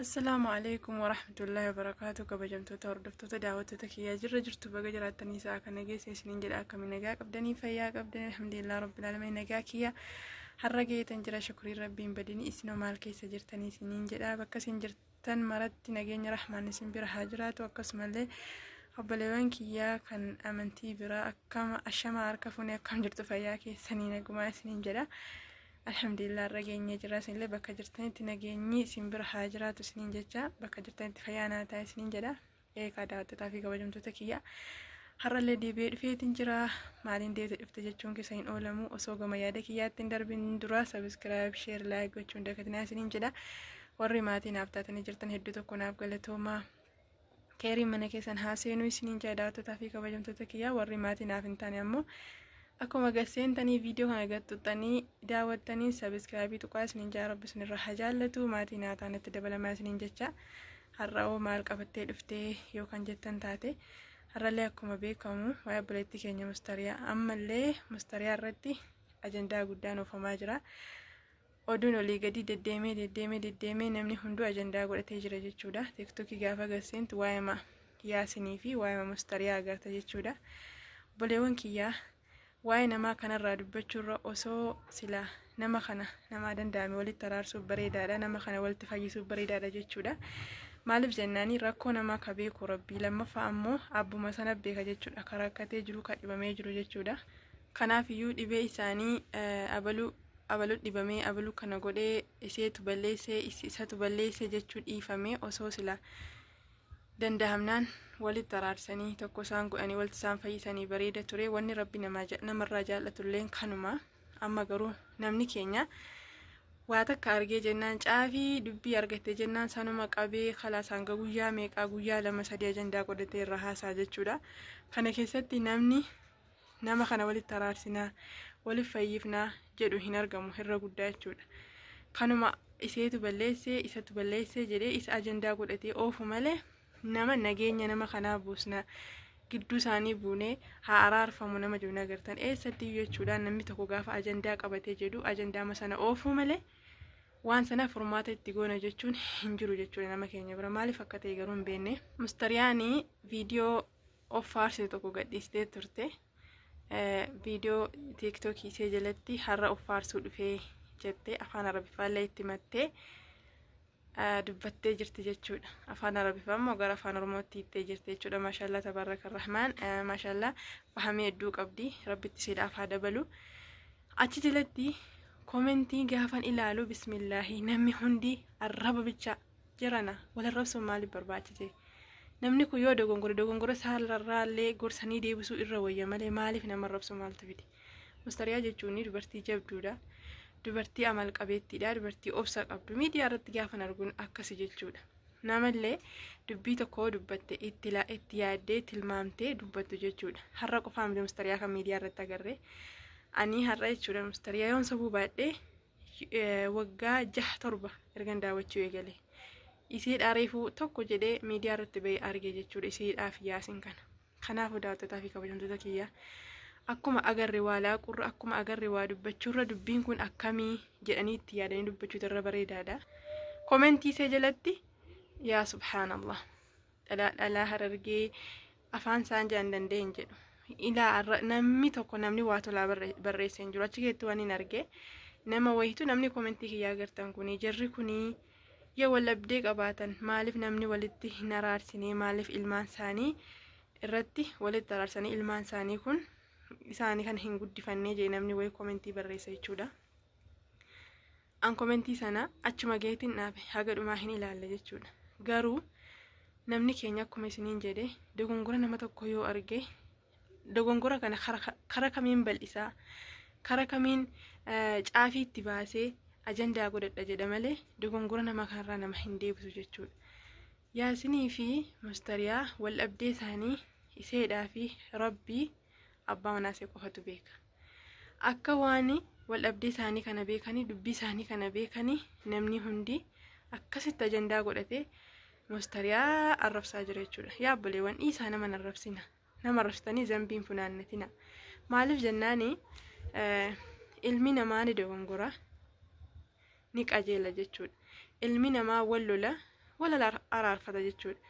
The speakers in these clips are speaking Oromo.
السلام عليكم ورحمة الله وبركاته. كبجمتو توردفتو تداوتو تكيا جرجرتو بقى جراتني ساكا نجيسي سنين جلاكا من نجاك أبدني فياك أبدني الحمد لله رب العالمين نجاكيا حرقي تنجرى شكري ربي بدني اسنو مالكي سجرتني سنين جلا بكا سنجرتن مرت نجين رحمن اسم بر حاجرات وقسم الله قبلوان كيا كان أمنتي برا أكام أشما أركفوني أكام جرتو فياكي سنين قما سنين جلا الحمد لله رجعني جراسين لي بكجرتين تنجيني سنبر حاجرات سنين جتا بكجرتين تخيانا تاي سنين جدا كادا تتافي قبجم تتكيا حر اللي دي بير في تنجرا مالين دي افتجتشون كسين أولمو أسوق ما يادكيات تندر بين درا سبسكرايب شير لايك وتشون دكتنا سنين جدا والرماتي نابتاتني جرتن هدو تكون أبقلتهما كريم منك سن حاسينو سنين جدا تتافي قبجم تتكيا والرماتي نافنتاني أمو akkuma gaseentanii viidiyoo kana gattuttanii daawwattanii sabiskiraabii tuqaa isiniin rabbi isinirra hajaallatu maatii naataan itti dabalamaa isiniin jecha har'aoo maal qabattee dhuftee yookaan jettan taate har'allee akkuma beekamu waa'ee obboleettii keenya mustariyaa ammallee mustariyaa irratti ajandaa guddaan oofamaa jira. Oduun olii gadi deddeemee namni hunduu ajandaa godhatee jira jechuudha. Tiktokii gaafa gaseentu waa'ee yaasinii fi waa'ee mustariyaa agarta jechuudha. Obboleewwan kiyyaa waa'ee namaa kanarraa dubbachuurra osoo sila nama danda'ame walitti araarsuuf bareedaadha, nama kana walitti fayyisuuf bareedaadha jechuudha. Maaliif jennaanii rakkoo namaa ka beeku rabbii, lammaffaa ammoo abbuma sana beeka jechuudha. Ka rakkatee jiru ka dhibamee jiru jechuudha. Kanaaf iyyuu dhibee isaanii abaluu dhibamee abaluu kana godhee iseetu balleessee isatu balleessee jechuu dhiifamee osoo sila dandahamnaan walitti araarsanii tokko isaan godhanii walitti isaan fayyisanii bareeda ture. Wanni rabbi namarraa jaallatulleen kanuma. Amma garuu namni keenya waa takka argee jennaan caafii dubbii argatte jennaan sanuma qabee khalaasaan guyyaa meeqaa guyyaa 2-3 ajandaa godhatee irra haasaa jechuudha. Kana keessatti namni nama kana walitti araarsinaa waliif fayyifnaa jedhu hin argamu, irra guddaa jechuudha. Kanuma iseetu balleessee isatu balleessee jedhee isa ajandaa godhatee oofu malee nama nageenya nama kanaa buusna gidduu isaanii buunee haa araarfamu nama jiru agartan eessatti jechuudhaan namni tokko gaafa ajandaa qabatee jedhu ajandaa sana oofuu malee waan sana furmaata itti goona jechuun hin jiru jechuudha nama keenya bira. Maaliif akka ta'e garuu hin beekne. Mustariyaanii viidiyoo of faarsite tokko gadhiistee turte. Viidiyoo tiktokii isee jalatti har'a of faarsuu dhufee jettee afaan arabiffaallee itti mattee dubbattee jirti jechuudha. Afaan arabiffaa immoo gara afaan oromootti hiittee jirti jechuudha. Maashaallah tabaraka rahmaan, maashaallah fahamee hedduu qabdi, rabbitti siidhaaf haa dabalu. Achi jalatti koomentii gaafan ilaalu bismillaahi namni hundi arraba bicha jirana wal arrabsuun maaliif barbaachise? Namni kun yoo dogongora saallarraallee gorsanii deebisuu irra wayya malee maaliif nama arrabsu maaltu fide? Mustariyaa jechuun dubartii jabduudha. Dubartii amal qabeettiidha, dubartii obsa qabdu. Miidiyaa irratti gaafan arguun akkasi jechuudha. Namallee dubbii tokko dubbatte itti yaaddee tilmaamtee dubbattu jechuudha. Har'a qofaa miti mustariyaa kan miidiyaa irratti agarre. Ani har'a jechuudha mustariyaa yoon sabuu baadhee waggaa 6-7 ergan daawwachuu eegale. Isii dhaareefuu tokko jedhee miidiyaa irratti bahee arge jechuudha isiidhaaf yaasin kana. Kanaafuu daawwattootaa fi kabajamtoota kiyyaa akkuma agarre waa laaqurra akkuma agarre waa dubbachuurra dubbiin kun akkamii jedhanii itti yaadanii dubbachuutu irra bareedaadha. Koomentii isee jalatti yaa subhaanallah dhalaa harargee afaan isaan jedhan danda'een jedhu ilaa namni tokko namni waa tolaa barreessee hin jiru. Achi keessatti waan hin arge nama wayitu namni koomentii kiyyaa agartan kuni jarri kuni yoo wallabdee qabaatan maaliif namni walitti hin araarsinee, maaliif ilmaan isaanii irratti walitti araarsanii ilmaan isaanii kun isaanii kan hin guddifannee jee namni wayi koomentii barreessa jechuudha. An koomentii sana achuma geetiin dhaabe haga dhumaa hin ilaalle jechuudha. Garuu namni keenya akkuma isiniin jedhe dogongora nama tokko yoo arge dogongora kana kara kamiin bal'isaa, kara kamiin caafii itti baasee ajandaa godhadha jedha malee dogongora nama kanarraa nama hin deebisu jechuudha. Yaasinii fi mustariyaa wal dhabdee isaanii iseedhaa fi rabbii abbaa manaasee qofatu beeka. Akka waan wal dhabdee isaanii kana beekanii dubbii isaanii kana beekanii namni hundi akkasitti ajandaa godhatee mustariyaa arrabsaa jira jechuudha. Yaa obboleewwan dhiisaa nama arrabsina. Nama arrabsitanii zambiin funaannatina. Maaliif jennaani ilmi namaa ni dogongora ni qajeela jechuudha. Ilmi namaa wal lola wala araarfata jechuudha.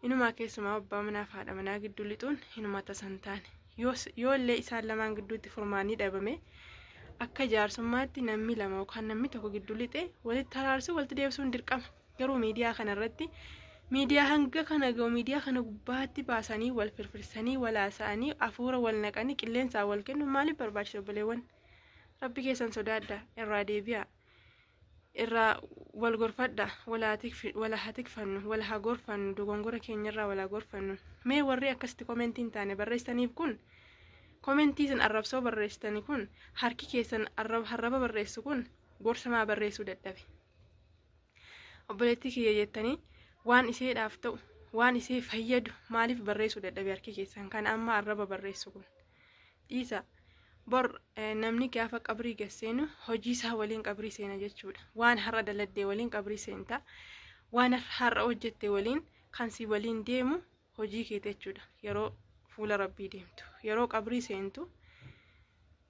Inumaa keessumaa abbaa manaa fi haadha manaa gidduu lixuun inuma tasan taane yoo illee isaan lamaan gidduutti furmaanni dhabame akka jaarsummaatti namni lama yookaan namni tokko gidduu lixee walitti araarsuu walitti deebisuun dirqama. Garuu miidiyaa kanarratti miidiyaa hanga kana ga'u miidiyaa kana gubbaatti baasanii wal firfirsanii wal haasa'anii afuura wal naqanii qilleensaan wal kennu maaliif barbaachisa obboleewwan? Rabbi keessan sodaadha, irraa deebi'a, irraa wal gorfadha, wal haa tikfannu, wal haa gorfannu, dogongora keenyarraa wal haa gorfannu. Mee warri akkasitti komentiin taane barreessaniif kun komentii isin arrabsoo barreessitanii kun harki keessan harraba barreessu kun gorsamaa barreessuu dadhabe. Obboleettii kiyya jettanii waan iseedhaaf ta'u waan isee fayyadu maaliif barreessuu dadhabe harki keessan kan amma arraba barreessu kun? Dhiisa. Bor namni gaafa qabrii gasseenu hojii isaa waliin qabrii seena jechuudha. Waan har'a daladdee waliin qabrii seenta, waan har'a hojjette waliin kan si waliin deemu hojii kee jechuudha. Yeroo fuula Rabbii deemtu, yeroo qabrii seentu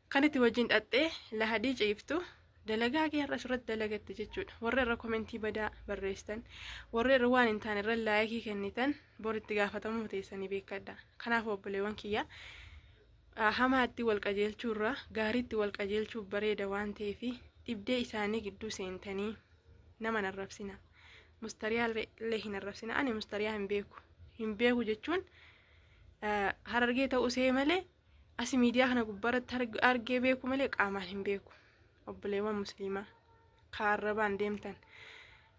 kan itti wajjin dhattee lahadii ciiftu dalagaa kee har'a surratti dalagatte jechuudha. Warra irra komentii badaa barreessitan, warra irra waan hin taane irra laayikii kennitan bor itti gaafatamuu teessanii beekadha. Kanaaf obboleewwan kiyya hamaatti wal qajeelchuurra gaariitti wal qajeelchuuf bareeda waan ta'eef dhibdee isaanii gidduu seentanii nama hin arrabsina. Mustariyaa illee hin arrabsina. Ani mustariyaa hin beeku jechuun harargee ta'uu see malee asi miidiyaa kana gubbaarratti argee beeku malee qaamaan hin beeku. Obboleewwan musliimaa ka arrabaan deemtan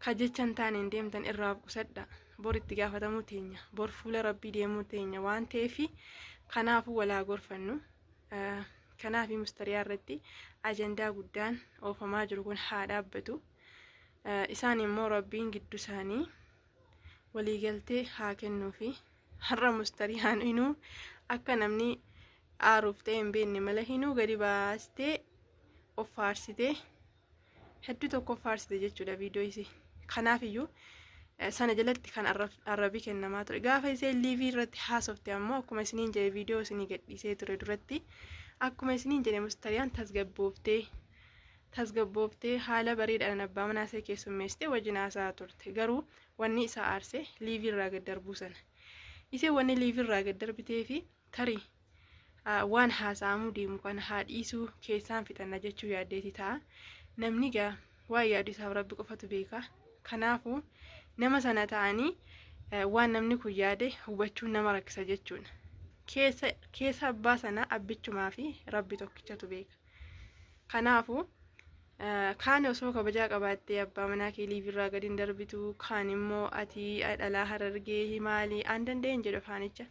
ka jechan taaneen deemtan irraa qusadha. Bor itti gaafatamuu teenya, bor fuula Rabbii deemuu teenya waan ta'eef kanaafuu walaa gorfannu. Kanaafi mustariyaa irratti ajandaa guddaan oofamaa jiru kun haa dhaabbatu. Isaan immoo Rabbiin gidduu isaanii waliigaltee haa kennuufi har'a mustariyaan inuu akka namni aaruuf ta'e hin beekne mala hinuu gadi baastee of faarsitee hedduu tokko faarsite jechuudha viidiyoo isii. Kanaafiyyuu sana jalatti kan arrabii kennamaa ture. Gaafa isee liivii irratti haasofte ammoo akkuma isiniin jedhe viidiyoo isinii gadhiisee ture duratti akkuma isiniin jedhe mustariyaan tasgabbooftee haala bareedaadhaan abbaa manaa ishee keessummeessitee wajjin haasa'aa turte. Garuu wanni isaa aarsee liivii irraa gad darbuu sana. Isee wanni liivii irraa gad darbitee fi tarii waan haasa'amuu deemu kana haa dhiisuu keessaan fixanna jechuu yaaddeeti ta'a. Namni gaa waan yaadu isaaf Rabbi qofatu beeka. Kanaafuu nama sana ta'anii waan namni kun yaade hubachuun nama rakkisa jechuudha. Keessa abbaa sana abbichumaa fi Rabbi tokkichatu beeka. Kanaafuu kaan osoo kabajaa qabaattee abbaa manaa kee liivirraa gadi hin darbitu, kaan immoo ati dhalaa harargee maalii aan danda'een jedhu afaanicha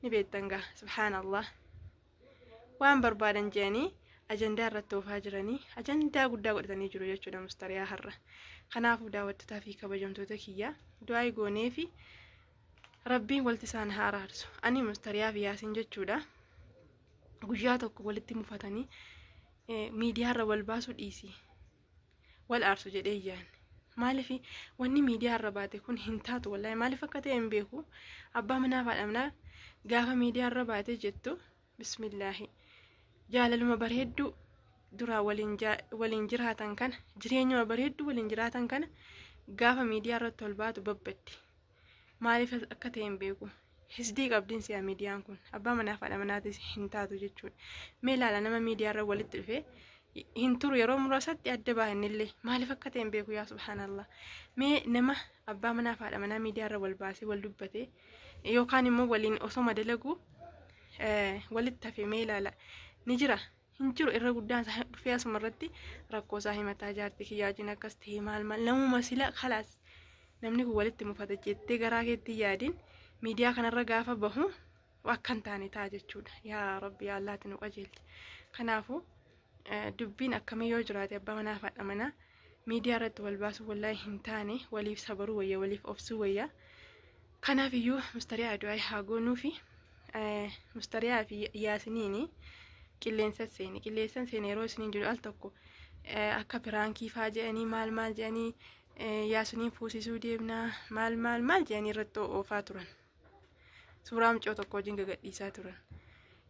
ni beektan gaa subhaanallah. Waan barbaadan jedhanii ajandaa irratti oofaa jiranii ajandaa guddaa godhatanii jiru jechuudha mustariyaa har'a. Kanaafuu daawwattotaa fi kabajamtoota kiyyaa du'aa goonee fi Rabbiin walitti isaan haa araarsu. Ani mustariyaa fi Yaasiin jechuudha guyyaa tokko walitti mufatanii miidiyaa irra wal baasuu dhiisii wal aarsu jedhee iyyaan. Maaliif wanni miidiyaa irra baate kun hin taatu wallahi maaliif akka ta'e hin beeku. Abbaa manaa fi haadha manaa gaafa miidiyaa irra baate jettu bismillaahi jaalaluma bareedduu duraa waliin jiraatan kana jireenyuma bareedduu waliin jiraatan kana gaafa miidiyaa irratti ol baatu babbaddi. Maaliif akka ta'e hin beeku. Hisdii qabdiin si'a miidiyaan kun abbaa manaa fi haadha manaatis hin taatu jechuudha. Mee ilaala nama miidiyaa irra walitti dhufee hin turu yeroo muraasatti adda baahannillee maaliif akka ta'e hin beeku yaa subhaanallah. Mee nama abbaa manaa fi haadha manaa miidiyaa irra wal baasee wal dubbate yookaan immoo waliin osoo madalagu walitti hafee mee ilaala ni jira. Hin jiru irra guddaan isaa dhufee asuma irratti rakkoo isaa himataa jaartii kiyyaajin akkas ta'e maal namuma sila khalaas namni kun walitti mufata jettee garaa keetti yaadin miidiyaa kanarra gaafa bahu akka hin taane ta'a jechuudha. Yaa Rabbi yaa Allaatti nu qajeelchi. Kanaafuu dubbiin akkamii yoo jiraate abbaa manaa fi haadha manaa miidiyaa irratti wal baasuu wallahi hin taane waliif sabaruu wayya waliif obsuu wayya. Kanaafiyyuu mustariyaa du'aa haa goonuu fi mustariyaa fi Yaasiniini qilleensa seene yeroo isiniin jedhu al tokko akka piraankii faa jedhanii maal jedhanii Yaasiniin fuusisuu deemnaa maal jedhanii irratti oofaa turan. Suuraa mucoo tokko wajjin gagadhiisaa turan.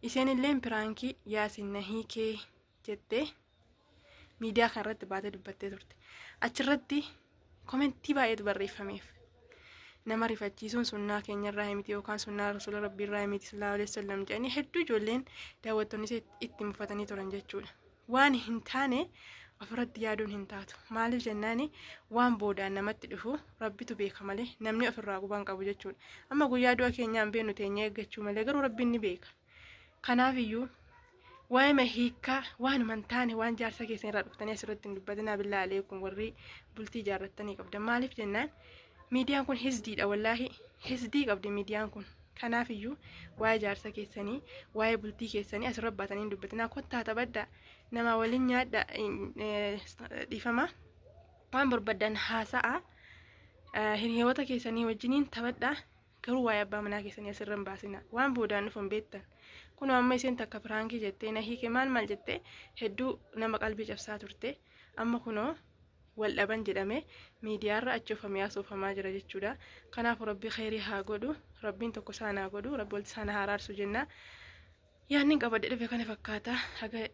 Isheen illee piraankii Yaasiin na hiikee jettee miidiyaa kanarratti baatee dubbattee turte. Achirratti komentii baay'eetu barreeffameef. nama rifachiisuun sunnaa keenyarraa himiti yookaan sunnaa rasuula rabbiirraa himiti sallallahu alaihi wasallam jedhanii hedduu ijoolleen daawwattoonni itti mufatanii turan jechuudha. Waan hin taane ofirratti yaaduun hin taatu. Maaliif jennaani waan boodaan namatti dhufu rabbitu beeka malee namni ofirraa qubaan qabu jechuudha. Amma guyyaa du'a keenyaan beenu teenyee eeggachuu malee garuu rabbiin ni beeka. Kanaafiyyuu waa'ee mahiikaa waan man taane waan jaarsa keessan irraa dhuftanii asirratti hin dubbatinaa billaa aleekum warri bultii ijaarrattanii qabdan. Maaliif jennaan miidiyaan kun hizdiidha wallaahi hizdii qabdi miidiyaan kun. Kanaafiyyuu waa'ee jaarsa keessanii waa'ee bultii keessanii asirra baatanii hin dubbatinaa kottaa taphadhaa nama waliin nyaadha dhiifama waan barbaadan haasa'a hiriyoota keessanii wajjiniin taphadhaa garuu waa'ee abbaa manaa keessanii asirra hin baasina waan boodaan dhufuun beektan. Kun amma isheen takka firaankii jettee na hiike maal jettee hedduu nama qalbii cabsaa turte amma kunoo wal dhaban jedhame miidiyaarra achoofamee asoofamaa jira jechuudha. Kanaaf rabbi khairii haa godhu rabbiin tokko isaan haa godhu rabbi walitti isaan haa araarsu jenna. Yaanni qabadhe dhufe kana fakkaata haga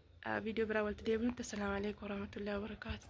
viidiyoo biraa walitti deebinutti. Assalaamu alaikum warahmatullahi wabarakaatu.